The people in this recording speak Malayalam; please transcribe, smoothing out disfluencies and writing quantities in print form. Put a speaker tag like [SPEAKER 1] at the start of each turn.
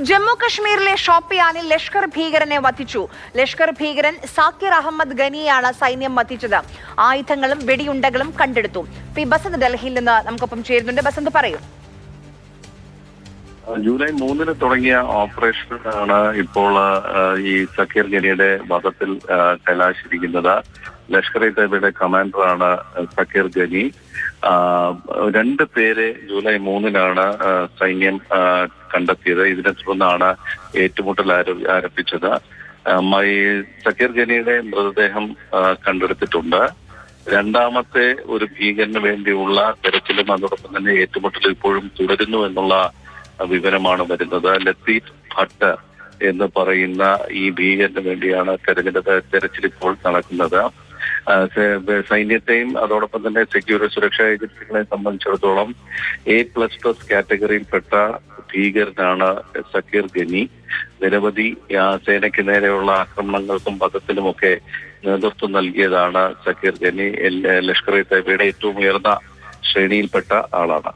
[SPEAKER 1] ജമ്മു കശ്മീരിലെ ഷോപ്പിയാനിൽ ലഷ്കർ ഭീകരനെ വധിച്ചു. ലഷ്കർ ഭീകരൻ സാക്കിർ അഹമ്മദ് ഗനിയാണ് സൈന്യം വധിച്ചത്. ആയുധങ്ങളും വെടിയുണ്ടകളും കണ്ടെടുത്തു. പി ബസന്ത് ഡൽഹിയിൽ നിന്ന് നമുക്കൊപ്പം ചേരുന്നുണ്ട്. ബസന്ത് പറയൂ.
[SPEAKER 2] ജൂലൈ 3 തുടങ്ങിയ ഓപ്പറേഷൻ ആണ് ഇപ്പോൾ ഈ സക്കീർ ഗനിയുടെ വധത്തിൽ കലാശിരിക്കുന്നത്. ലഷ്കർ ഇ തയ്യബയുടെ കമാൻഡറാണ് സക്കീർ ഗനി. 2 പേരെ ജൂലൈ 3 സൈന്യം കണ്ടെത്തിയത്. ഇതിനെ തുടർന്നാണ് ഏറ്റുമുട്ടൽ ആരംഭിച്ചത്. സക്കീർ ഗനിയുടെ മൃതദേഹം കണ്ടെടുത്തിട്ടുണ്ട്. രണ്ടാമത്തെ ഒരു ഭീകരന് വേണ്ടിയുള്ള തെരച്ചിലും അതോടൊപ്പം തന്നെ ഏറ്റുമുട്ടൽ ഇപ്പോഴും തുടരുന്നു എന്നുള്ള വിവരമാണ് വരുന്നത്. ലത്തീഫ് ഭട്ട് എന്ന് പറയുന്ന ഈ ഭീകരന് വേണ്ടിയാണ് തെരച്ചിൽ ഇപ്പോൾ നടക്കുന്നത്. സൈന്യത്തെയും അതോടൊപ്പം തന്നെ സുരക്ഷാ ഏജൻസികളെ സംബന്ധിച്ചിടത്തോളം A++ കാറ്റഗറിയിൽപ്പെട്ട ഭീകരനാണ് സക്കീർ ഗനി. നിരവധി സേനയ്ക്ക് നേരെയുള്ള ആക്രമണങ്ങൾക്കും വധത്തിലുമൊക്കെ നേതൃത്വം നൽകിയതാണ് സക്കീർ ഗനി. ലഷ്കർ ഇ തയ്യബയുടെ ഏറ്റവും ഉയർന്ന ശ്രേണിയിൽപ്പെട്ട ആളാണ്.